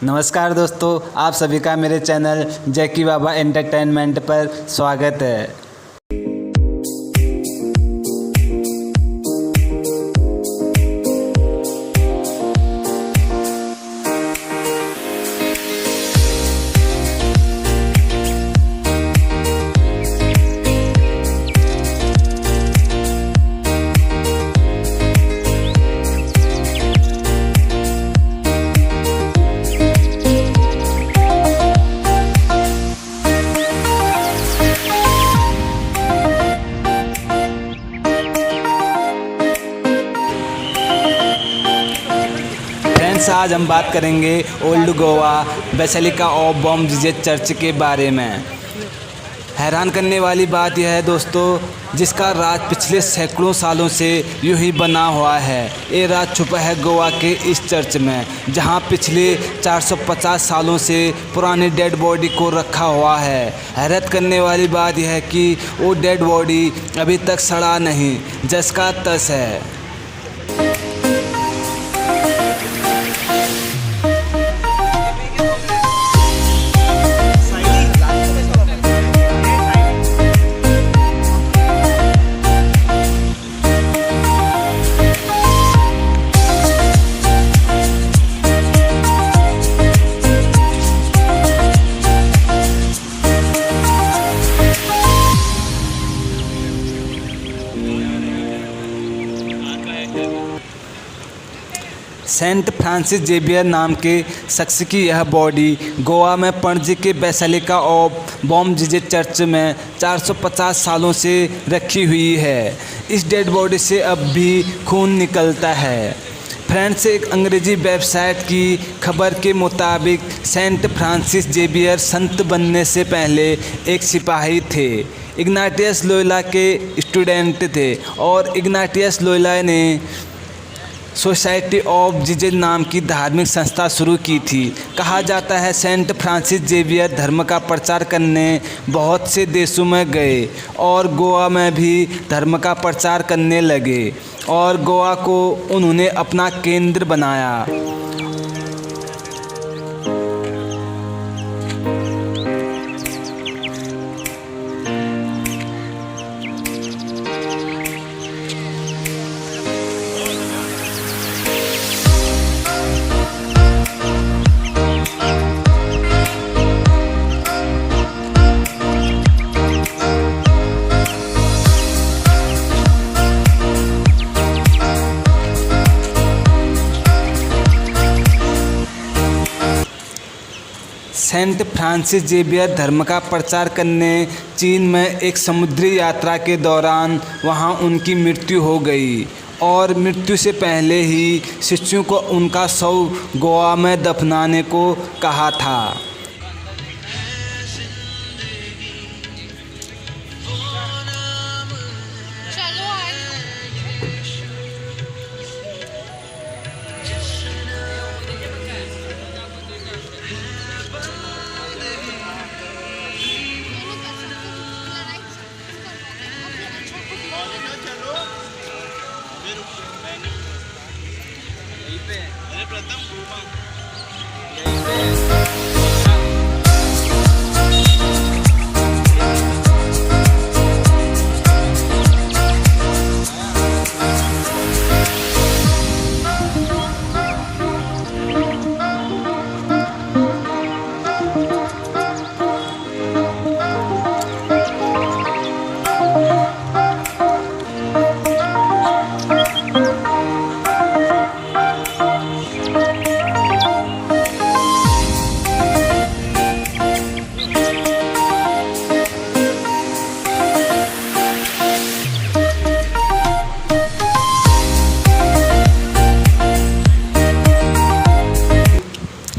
नमस्कार दोस्तों, आप सभी का मेरे चैनल जैकी बाबा एंटरटेनमेंट पर स्वागत है। आज हम बात करेंगे old Goa basilica of Bom Jesus church के बारे में। हैरान करने वाली बात यह है दोस्तों, जिसका राज पिछले सैकड़ों सालों से यूं ही बना हुआ है। ये राज छुपा है गोवा के इस चर्च में, जहां पिछले 450 सालों से पुरानी डेड बॉडी को रखा हुआ है। हैरत करने वाली बात यह है कि वो डेड बॉडी अभी तक सड़ा नहीं, जस का तस है। सेंट फ्रांसिस जेवियर नाम के शख्स की यह बॉडी गोवा में पणजी के basilica of Bom Jesus church में 450 सालों से रखी हुई है। इस डेड बॉडी से अब भी खून निकलता है। फ्रेंड्स, एक अंग्रेजी वेबसाइट की खबर के मुताबिक सेंट फ्रांसिस जेवियर संत बनने से पहले एक सिपाही थे। इग्नाटियस लोयोला के स्टूडेंट थे और इग्नाटियस लोयोला ने सोसाइटी ऑफ जीसस नाम की धार्मिक संस्था शुरू की थी। कहा जाता है सेंट फ्रांसिस जेवियर धर्म का प्रचार करने बहुत से देशों में गए और गोवा में भी धर्म का प्रचार करने लगे और गोवा को उन्होंने अपना केंद्र बनाया। सेंट फ्रांसिस जेवियर धर्म का प्रचार करने चीन में एक समुद्री यात्रा के दौरान वहां उनकी मृत्यु हो गई और मृत्यु से पहले ही शिष्यों को उनका शव गोवा में दफनाने को कहा था।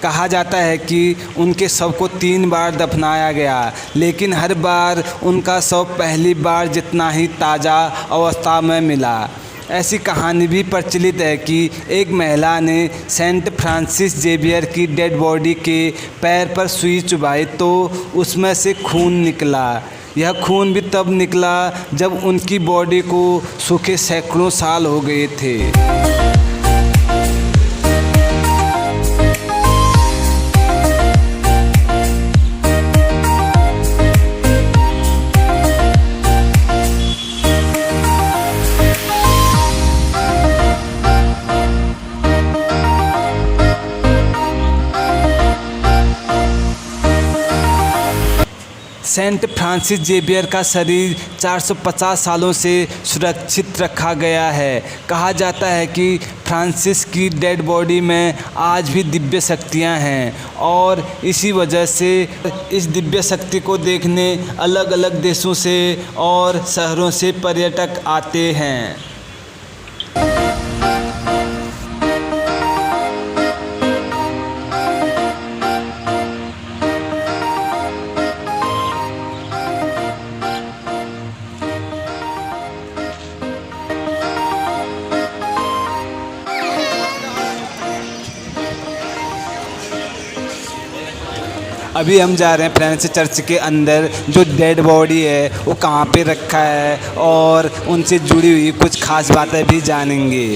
कहा जाता है कि उनके शव को 3 बार दफनाया गया, लेकिन हर बार उनका शव पहली बार जितना ही ताज़ा अवस्था में मिला। ऐसी कहानी भी प्रचलित है कि एक महिला ने सेंट फ्रांसिस जेवियर की डेड बॉडी के पैर पर सुई चुभाई तो उसमें से खून निकला। यह खून भी तब निकला जब उनकी बॉडी को सूखे सैकड़ों साल हो गए थे। सेंट फ्रांसिस जेवियर का शरीर 450 सालों से सुरक्षित रखा गया है। कहा जाता है कि फ्रांसिस की डेड बॉडी में आज भी दिव्य शक्तियाँ हैं और इसी वजह से इस दिव्य शक्ति को देखने अलग अलग देशों से और शहरों से पर्यटक आते हैं। अभी हम जा रहे हैं फ्रांसिस चर्च के अंदर। जो डेड बॉडी है वो कहाँ पे रखा है और उनसे जुड़ी हुई कुछ खास बातें भी जानेंगे।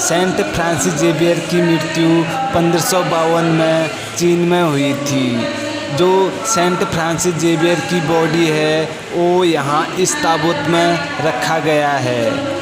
सेंट फ्रांसिस जेवियर की मृत्यु 1552 में चीन में हुई थी। जो सेंट फ्रांसिस जेवियर की बॉडी है वो यहाँ इस ताबूत में रखा गया है।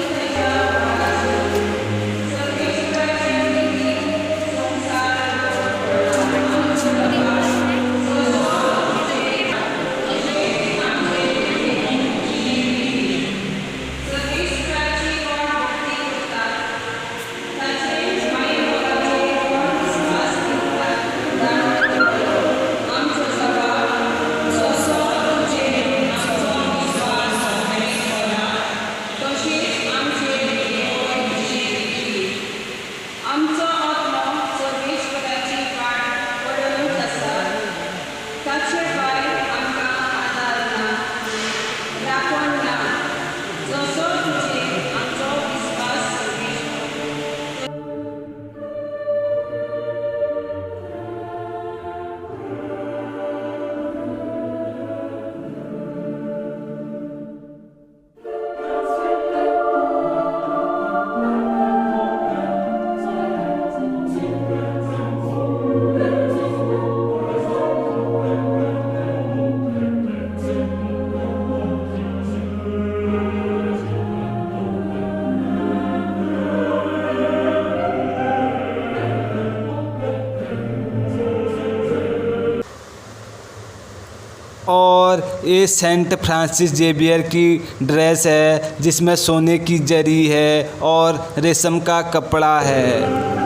ये सेंट फ्रांसिस जेवियर की ड्रेस है जिसमें सोने की जरी है और रेशम का कपड़ा है।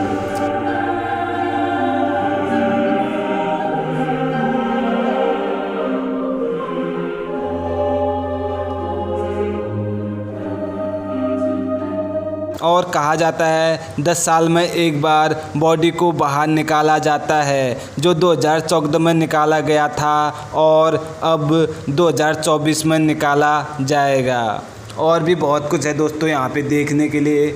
और कहा जाता है 10 साल में एक बार बॉडी को बाहर निकाला जाता है, जो 2014 में निकाला गया था और अब 2024 में निकाला जाएगा। और भी बहुत कुछ है दोस्तों यहाँ पे देखने के लिए।